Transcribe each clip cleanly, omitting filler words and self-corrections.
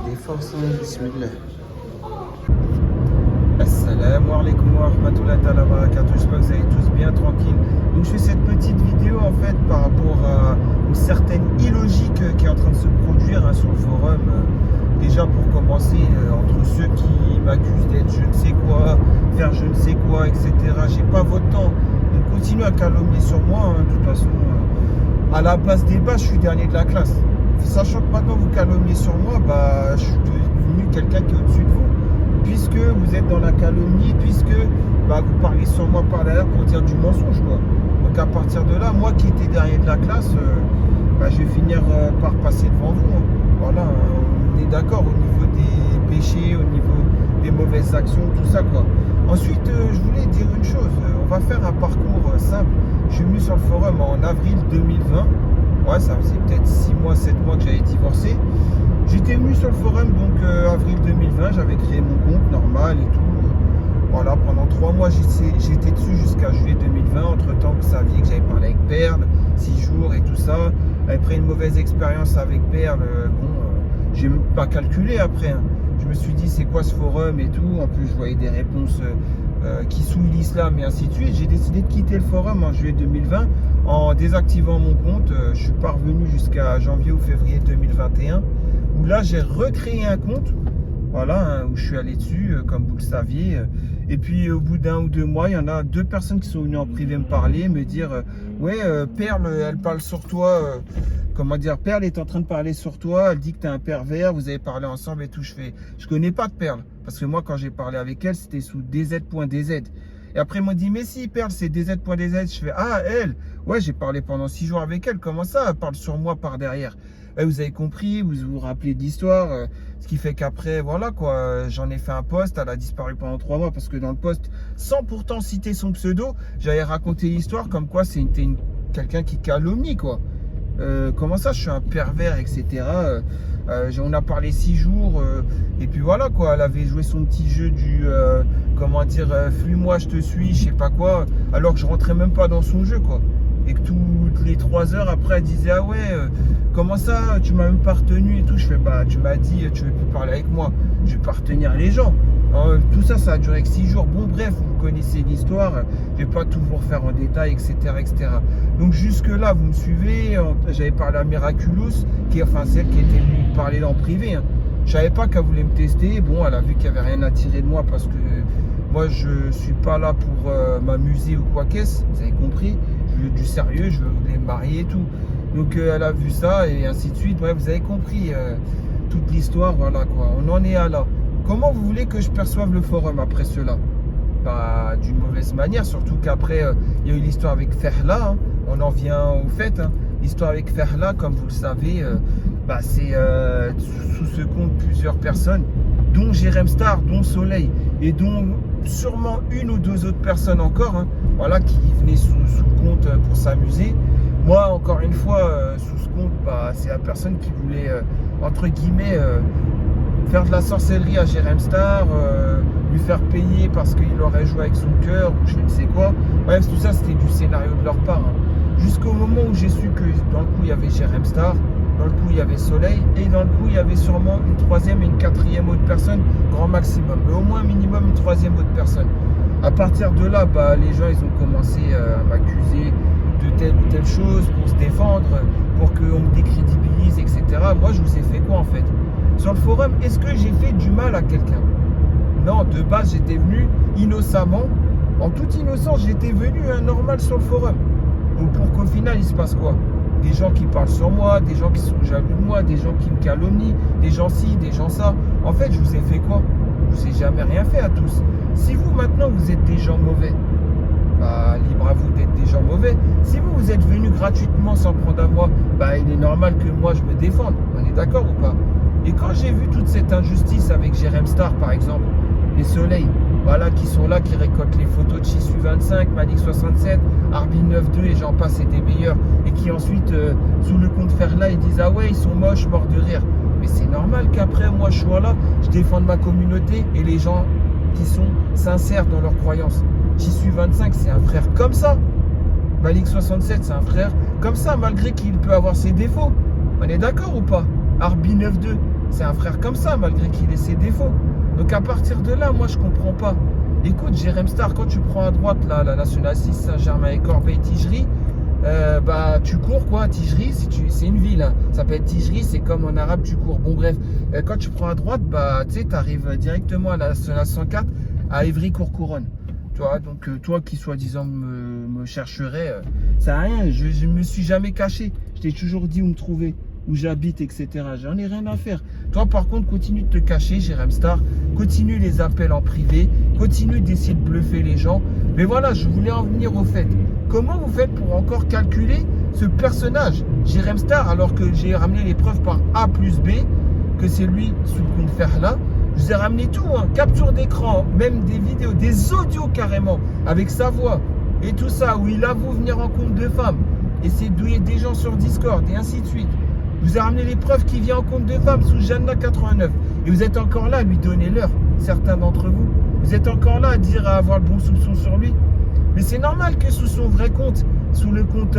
des forces, bismillah. Assalamu alaikum wa rahmatullahi wa barakatuh. J'espère que vous allez tous bien, tranquille. Donc je fais cette petite vidéo en fait par rapport à une certaine illogique qui est en train de se produire sur le forum. Déjà pour commencer, entre ceux qui m'accusent d'être je ne sais quoi, faire je ne sais quoi, etc. J'ai pas votre temps. Donc continuez à calomnier sur moi. De toute façon, à la base des bases, je suis dernier de la classe. Sachant que maintenant vous calomniez sur moi, je suis devenu quelqu'un qui est au-dessus de vous. Puisque vous êtes dans la calomnie, puisque vous parlez sur moi par derrière pour dire du mensonge, quoi. Donc à partir de là, moi qui étais derrière de la classe, je vais finir par passer devant vous. Voilà, on est d'accord au niveau des péchés, au niveau des mauvaises actions, tout ça, quoi. Ensuite, je voulais dire une chose, on va faire un parcours simple. Je suis venu sur le forum en avril 2020. Ouais, ça faisait peut-être 6 mois, 7 mois que j'avais divorcé. J'étais venu sur le forum donc avril 2020, j'avais créé mon compte normal et tout. Voilà, pendant 3 mois j'étais dessus jusqu'à juillet 2020. Entre temps, vous saviez que j'avais parlé avec Perle, 6 jours et tout ça. Après une mauvaise expérience avec Perle, j'ai même pas calculé après. Je me suis dit c'est quoi ce forum et tout. En plus je voyais des réponses qui souillent l'islam et ainsi de suite. J'ai décidé de quitter le forum en juillet 2020 en désactivant mon compte. Je suis pas revenu jusqu'à janvier ou février 2021. Où là j'ai recréé un compte, voilà, où je suis allé dessus, comme vous le saviez. Et puis au bout d'1 ou 2 mois, il y en a 2 personnes qui sont venues en privé me parler, me dire ouais, Perle, elle parle sur toi, comment dire, Perle est en train de parler sur toi, elle dit que tu es un pervers, vous avez parlé ensemble et tout. Je connais pas de Perle, parce que moi quand j'ai parlé avec elle, c'était sous dz.dz. Et après ils m'ont dit mais si Perle c'est dz.dz. Je fais ah elle, ouais, j'ai parlé pendant 6 jours avec elle, comment ça elle parle sur moi par derrière? Vous avez compris, vous vous rappelez de l'histoire, ce qui fait qu'après, voilà quoi, j'en ai fait un post, elle a disparu pendant 3 mois parce que dans le post, sans pourtant citer son pseudo, j'avais raconté l'histoire comme quoi c'était quelqu'un qui calomnie quoi. Comment ça, je suis un pervers, etc. On a parlé 6 jours, et puis voilà quoi, elle avait joué son petit jeu du, comment dire, fuis-moi, je te suis, je sais pas quoi, alors que je rentrais même pas dans son jeu quoi. Et que toutes les 3 heures après elle disait ah ouais comment ça tu m'as même pas retenu et tout. Je fais tu m'as dit tu veux plus parler avec moi, je vais pas retenir les gens. Alors, tout ça a duré que 6 jours. Bon bref, vous connaissez l'histoire, je vais pas tout vous refaire en détail, etc. Donc jusque là vous me suivez. J'avais parlé à Miraculous, celle qui était venue me parler en privé. Je savais pas qu'elle voulait me tester. Bon, elle a vu qu'il n'y avait rien à tirer de moi parce que moi je suis pas là pour m'amuser ou quoi qu'est-ce, vous avez compris. Je veux du sérieux, je voulais me marier et tout. Donc elle a vu ça et ainsi de suite. Bref, vous avez compris toute l'histoire, voilà quoi. On en est à là. Comment vous voulez que je perçoive le forum après cela? D'une mauvaise manière, surtout qu'après il y a eu l'histoire avec Ferla. On en vient au fait. L'histoire avec Ferla, comme vous le savez, c'est sous ce compte plusieurs personnes, dont Jérém Star, dont Soleil, et dont sûrement 1 ou 2 autres personnes encore, voilà, qui venaient sous le compte pour s'amuser. Moi, encore une fois, sous ce compte, c'est la personne qui voulait, entre guillemets, faire de la sorcellerie à Jérém Star, lui faire payer parce qu'il aurait joué avec son cœur, ou je ne sais quoi. Bref, tout ça, c'était du scénario de leur part. Jusqu'au moment où j'ai su que dans le coup, il y avait Jérém Star, dans le coup, il y avait Soleil, et dans le coup, il y avait sûrement une 3e et une 4e autre personne, grand maximum, mais au moins minimum une 3e autre personne. À partir de là, les gens, ils ont commencé à m'accuser de telle ou telle chose pour se défendre, pour qu'on me décrédibilise, etc. Moi, je vous ai fait quoi en fait? Sur le forum, est-ce que j'ai fait du mal à quelqu'un? Non, de base, j'étais venu innocemment, en toute innocence, j'étais venu normal sur le forum. Donc pour qu'au final, il se passe quoi? Des gens qui parlent sur moi, des gens qui sont jaloux de moi, des gens qui me calomnient, des gens ci, des gens ça. En fait, je vous ai fait quoi? Je vous ai jamais rien fait à tous. Si vous, maintenant, vous êtes des gens mauvais, libre à vous d'être des gens mauvais. Si vous êtes venus gratuitement sans prendre à moi, il est normal que moi, je me défende. On est d'accord ou pas? Et quand j'ai vu toute cette injustice avec Jérém Star, par exemple, les Soleils, voilà, qui sont là, qui récoltent les photos de Chissu 25, Malik 67, Arbin 92 et j'en passe et des meilleurs, et qui ensuite, sous le compte Ferla, ils disent ah ouais, ils sont moches, morts de rire. Mais c'est normal qu'après, moi, je sois là, je défende ma communauté et les gens qui sont sincères dans leurs croyances. Chissu 25, c'est un frère comme ça. Malik 67, c'est un frère comme ça, malgré qu'il peut avoir ses défauts. On est d'accord ou pas? Arbin 92, c'est un frère comme ça, malgré qu'il ait ses défauts. Donc à partir de là, moi je comprends pas. Écoute, Jérém Star, quand tu prends à droite là, la nationale 6 Saint-Germain et Corbeil-Tigerie, bah tu cours quoi, Tigerie, c'est une ville, hein. Ça s'appelle Tigerie, c'est comme en arabe tu cours. Bon bref, quand tu prends à droite, bah tu sais, tu arrives directement à la nationale 104 à Évry-Courcouronnes. Tu vois, donc toi qui soi-disant me chercherais, ça n'a rien, je ne me suis jamais caché. Je t'ai toujours dit où me trouver, où j'habite, etc. J'en ai rien à faire. Toi par contre, continue de te cacher, Jérém Star, continue les appels en privé, continue d'essayer de bluffer les gens. Mais voilà, je voulais en venir au fait. Comment vous faites pour encore calculer ce personnage, Jérém Star, alors que j'ai ramené les preuves par A plus B, que c'est lui sous le compte Ferla. Je vous ai ramené tout, hein, capture d'écran, même des vidéos, des audios carrément, avec sa voix et tout ça, où il avoue venir en compte de femmes, essayer de douiller des gens sur Discord et ainsi de suite. Je vous ai ramené les preuves qu'il vient en compte de femmes sous Jeanna89. Et vous êtes encore là à lui donner l'heure, certains d'entre vous. Vous êtes encore là à dire, à avoir le bon soupçon sur lui. Mais c'est normal que sous son vrai compte, sous le compte,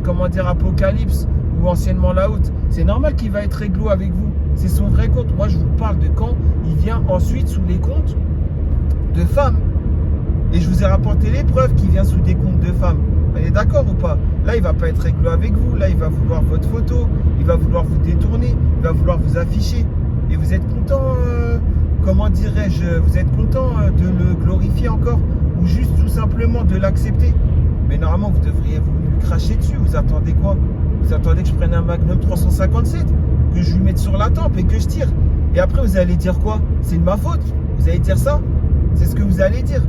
comment dire, Apocalypse ou anciennement La Haute, c'est normal qu'il va être réglo avec vous. C'est son vrai compte. Moi, je vous parle de quand il vient ensuite sous les comptes de femmes. Et je vous ai rapporté les preuves qu'il vient sous des comptes de femmes. Vous êtes d'accord ou pas? Là, il ne va pas être réglo avec vous. Là, il va vouloir votre photo. Il va vouloir vous détourner. Il va vouloir vous afficher. Et vous êtes content, comment dirais-je, vous êtes content de le glorifier encore? Ou juste tout simplement de l'accepter? Mais normalement, vous devriez vous lui cracher dessus. Vous attendez quoi? Vous attendez que je prenne un Magnum 357? Que je lui mette sur la tempe et que je tire? Et après, vous allez dire quoi? C'est de ma faute? Vous allez dire ça? C'est ce que vous allez dire?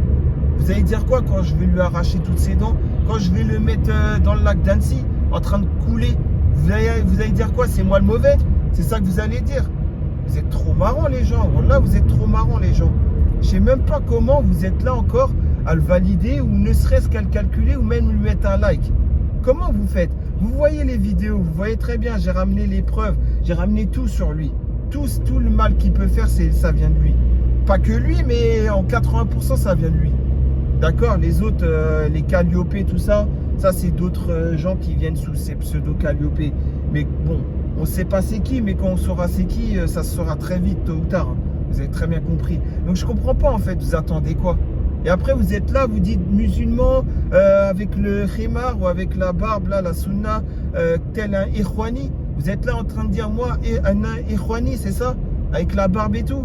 Vous allez dire quoi quand je vais lui arracher toutes ses dents? Quand je vais le mettre dans le lac d'Annecy, en train de couler? Vous allez dire quoi? C'est moi le mauvais? C'est ça que vous allez dire? Vous êtes trop marrants les gens. Là, vous êtes trop marrants les gens. Je sais même pas comment vous êtes là encore à le valider ou ne serait-ce qu'à le calculer ou même lui mettre un like. Comment vous faites? Vous voyez les vidéos, vous voyez très bien, j'ai ramené les preuves, j'ai ramené tout sur lui. Tout le mal qu'il peut faire, ça vient de lui. Pas que lui, mais en 80%, ça vient de lui. D'accord? Les autres, les Calliope, tout ça, ça c'est d'autres gens qui viennent sous ces pseudo-Calliope. Mais bon, on ne sait pas c'est qui, mais quand on saura c'est qui, ça se saura très vite, tôt ou tard. Hein. Vous avez très bien compris. Donc je comprends pas en fait, vous attendez quoi? Et après vous êtes là, vous dites musulman avec le khimar ou avec la barbe, là, la sunna, tel un Ikhwani. Vous êtes là en train de dire moi, un Ikhwani, c'est ça? Avec la barbe et tout.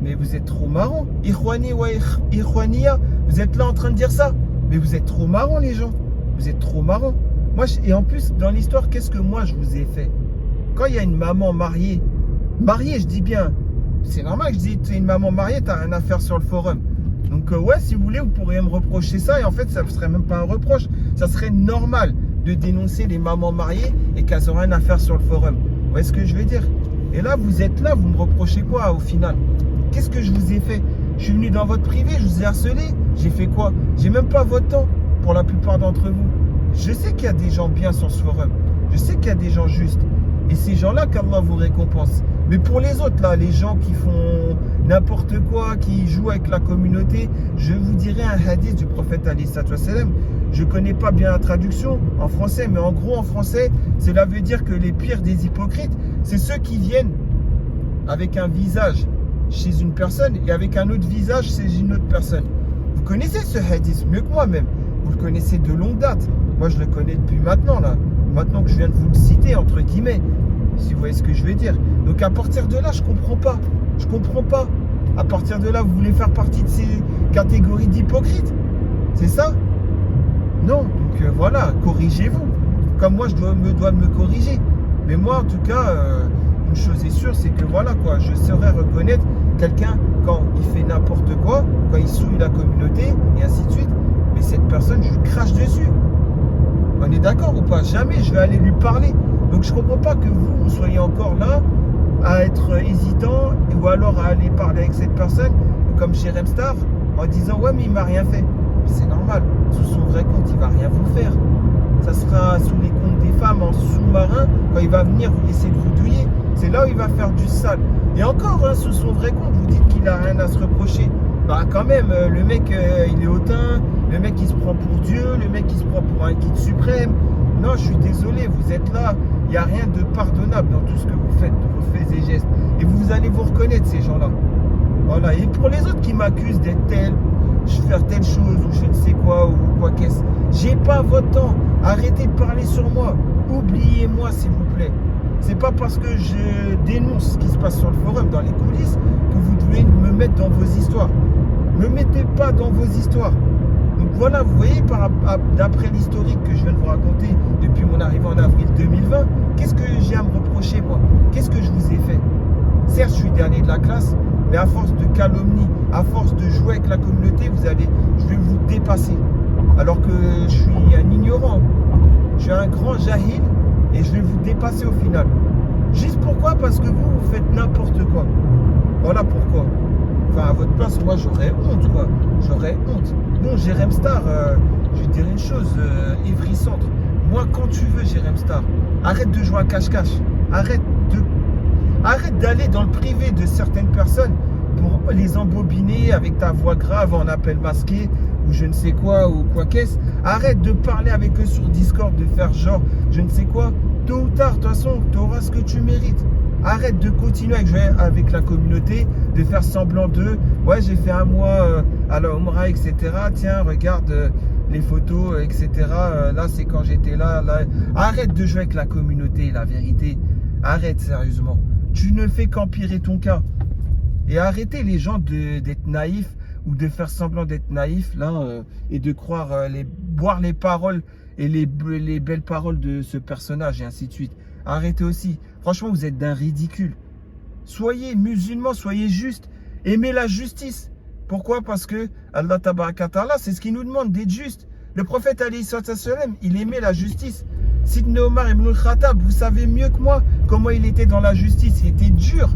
Mais vous êtes trop marrant. Ikhwani ou Ikhwania, vous êtes là en train de dire ça. Mais vous êtes trop marrant les gens. Vous êtes trop marrant. Moi, et en plus, dans l'histoire, qu'est-ce que moi je vous ai fait? Quand il y a une maman mariée, je dis bien, c'est normal que je dis, tu es une maman mariée, tu n'as rien à faire sur le forum. Donc ouais, si vous voulez, vous pourriez me reprocher ça. Et en fait, ça ne serait même pas un reproche. Ça serait normal de dénoncer les mamans mariées et qu'elles n'ont rien à faire sur le forum. Vous voyez ce que je veux dire? Et là, vous êtes là, vous me reprochez quoi au final? Qu'est-ce que je vous ai fait? Je suis venu dans votre privé, je vous ai harcelé. J'ai fait quoi? J'ai même pas votre temps pour la plupart d'entre vous. Je sais qu'il y a des gens bien sur ce forum. Je sais qu'il y a des gens justes. Et ces gens-là, qu'Allah vous récompense. Mais pour les autres, là, les gens qui font n'importe quoi, qui jouent avec la communauté, je vous dirai un hadith du prophète alayhi salam. Je ne connais pas bien la traduction en français, mais en gros, en français, cela veut dire que les pires des hypocrites, c'est ceux qui viennent avec un visage chez une personne et avec un autre visage chez une autre personne. Vous connaissez ce hadith mieux que moi-même. Vous le connaissez de longue date. Moi, je le connais depuis maintenant, là. Maintenant que je viens de vous le citer, entre guillemets, si vous voyez ce que je veux dire. Donc, à partir de là, je comprends pas. Je comprends pas. À partir de là, vous voulez faire partie de ces catégories d'hypocrites? C'est ça? Non. Donc, voilà, corrigez-vous. Comme moi, je me dois de me corriger. Mais moi, en tout cas, une chose est sûre, c'est que voilà, quoi, je saurais reconnaître quelqu'un quand il fait n'importe quoi, quand il souille la communauté, et ainsi de suite. Mais cette personne, je lui crache dessus. On est d'accord ou pas? Jamais je vais aller lui parler. Donc je ne comprends pas que vous soyez encore là à être hésitant ou alors à aller parler avec cette personne comme Jérém Star en disant ouais mais il m'a rien fait. C'est normal, sous son vrai compte il va rien vous faire. Ça sera sous les comptes des femmes en sous-marin quand il va venir essayer de vous douiller. C'est là où il va faire du sale. Et encore hein, sous son vrai compte vous dites qu'il n'a rien à se reprocher. Bah quand même le mec il est hautain, le mec il se prend pour Dieu, le mec il se prend pour un guide suprême. Non je suis désolé, vous êtes là. Il n'y a rien de pardonnable dans tout ce que vous faites, vos faits et gestes. Et vous allez vous reconnaître, ces gens-là. Voilà. Et pour les autres qui m'accusent d'être tel, faire telle chose ou je ne sais quoi ou quoi qu'est-ce, j'ai pas votre temps. Arrêtez de parler sur moi. Oubliez-moi, s'il vous plaît. C'est pas parce que je dénonce ce qui se passe sur le forum, dans les coulisses, que vous devez me mettre dans vos histoires. Ne me mettez pas dans vos histoires. Donc voilà, vous voyez, d'après l'historique que je viens de vous raconter depuis mon arrivée en avril 2020, qu'est-ce que j'ai à me reprocher, moi? Qu'est-ce que je vous ai fait? Certes, je suis dernier de la classe, mais à force de calomnie, à force de jouer avec la communauté, je vais vous dépasser. Alors que je suis un ignorant. Je suis un grand jahil et je vais vous dépasser au final. Juste pourquoi? Parce que vous faites n'importe quoi. Voilà pourquoi. Enfin, à votre place, moi, j'aurais honte, quoi. J'aurais honte. Bon, Jérém Star, je vais te dire une chose, Ivry Centre. Moi, quand tu veux, Jérém Star, arrête de jouer à cache-cache. Arrête d'aller dans le privé de certaines personnes pour les embobiner avec ta voix grave en appel masqué ou je ne sais quoi ou quoi qu'est-ce. Arrête de parler avec eux sur Discord, de faire genre je ne sais quoi. Tôt ou tard, de toute façon, tu auras ce que tu mérites. Arrête de continuer à jouer avec la communauté, de faire semblant d'eux. Ouais, j'ai fait un mois à la Omra, etc. Tiens, regarde les photos, etc. Là, c'est quand j'étais là. Arrête de jouer avec la communauté, la vérité. Arrête, sérieusement. Tu ne fais qu'empirer ton cas. Et arrêtez les gens d'être naïfs ou de faire semblant d'être naïfs là et de croire, boire les paroles et les belles paroles de ce personnage et ainsi de suite. Arrêtez aussi. Franchement, vous êtes d'un ridicule. Soyez musulmans, soyez justes. Aimez la justice. Pourquoi? Parce que Allah Tabaraka Ta'ala, c'est ce qu'il nous demande, d'être juste. Le prophète alayhi sallam, il aimait la justice. Sidney Omar ibn al-Khattab, vous savez mieux que moi comment il était dans la justice. Il était dur,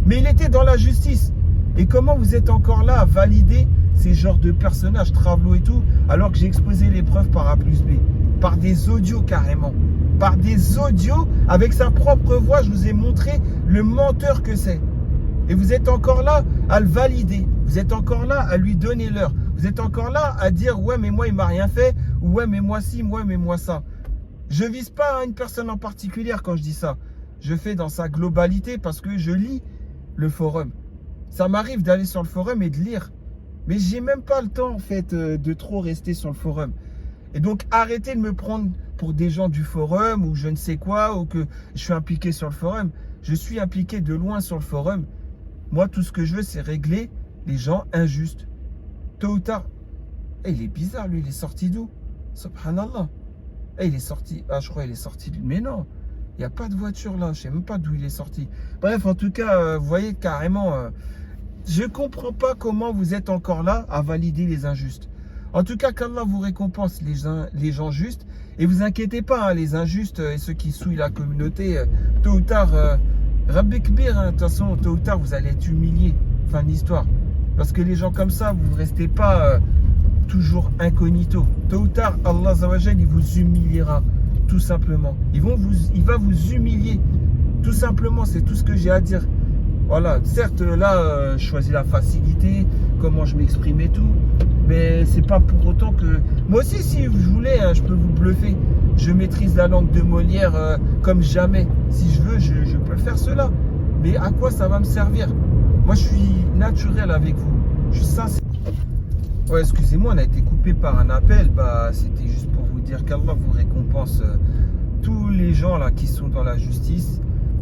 mais il était dans la justice. Et comment vous êtes encore là à valider ces genres de personnages, Travelo et tout, alors que j'ai exposé les preuves par A plus B, par des audios carrément. Par des audios, avec sa propre voix, je vous ai montré le menteur que c'est. Et vous êtes encore là à le valider. Vous êtes encore là à lui donner l'heure. Vous êtes encore là à dire ouais mais moi il m'a rien fait, ou ouais mais moi si, ouais mais moi ça. Je vise pas à une personne en particulier quand je dis ça. Je fais dans sa globalité parce que je lis le forum. Ça m'arrive d'aller sur le forum et de lire. Mais j'ai même pas le temps en fait de trop rester sur le forum. Et donc arrêtez de me prendre pour des gens du forum ou je ne sais quoi, ou que je suis impliqué sur le forum. Je suis impliqué de loin sur le forum. Moi, tout ce que je veux, c'est régler les gens injustes. Tôt ou tard. Et il est bizarre, lui, il est sorti d'où? Subhanallah. Et il est sorti. Ah, je crois qu'il est sorti. Mais non, il n'y a pas de voiture là. Je ne sais même pas d'où il est sorti. Bref, en tout cas, vous voyez carrément, je ne comprends pas comment vous êtes encore là à valider les injustes. En tout cas, qu'Allah vous récompense les gens justes. Et vous inquiétez pas, hein, les injustes et ceux qui souillent la communauté, tôt ou tard, Rabbi Kbir, de toute façon, tôt ou tard, vous allez être humiliés. Fin de l'histoire. Parce que les gens comme ça, vous ne restez pas toujours incognito. Tôt ou tard, Allah Azawajal, il vous humiliera, tout simplement. Il va vous humilier, tout simplement, c'est tout ce que j'ai à dire. Voilà, certes, là, je choisis la facilité, comment je m'exprime et tout, mais c'est pas pour autant que... Moi aussi, si je voulais, hein, je peux vous bluffer. Je maîtrise la langue de Molière comme jamais. Si je veux, je peux faire cela. Mais à quoi ça va me servir? Moi, je suis naturel avec vous. Je suis sincère. Ouais, excusez-moi, on a été coupé par un appel. Bah, c'était juste pour vous dire qu'Allah vous récompense tous les gens là qui sont dans la justice.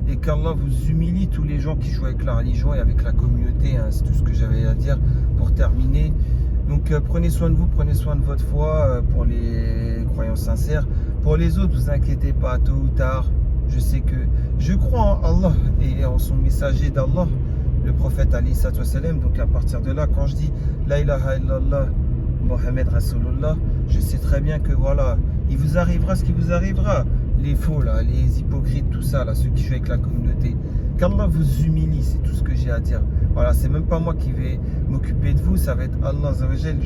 Et qu'Allah vous humilie tous les gens qui jouent avec la religion et avec la communauté. Hein. C'est tout ce que j'avais à dire pour terminer. Donc prenez soin de vous, prenez soin de votre foi pour les croyants sincères. Pour les autres, vous inquiétez pas, tôt ou tard. Je sais que je crois en Allah et en son messager d'Allah, le prophète alayhi sallam. Donc à partir de là, quand je dis La ilaha illallah, Mohammed Rasulullah, je sais très bien que voilà, il vous arrivera ce qui vous arrivera. Les faux là, les hypocrites, tout ça là, ceux qui jouent avec la communauté. Qu'Allah vous humilie, c'est tout ce que j'ai à dire. Voilà, c'est même pas moi qui vais m'occuper de vous, ça va être Allah Azawajal.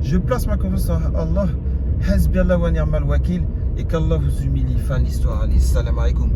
Je place ma confiance en Allah. Hasbi Allah wa ni'mal wakil. Et qu'Allah vous humilie. Fin de l'histoire. Allez, salam alaikum.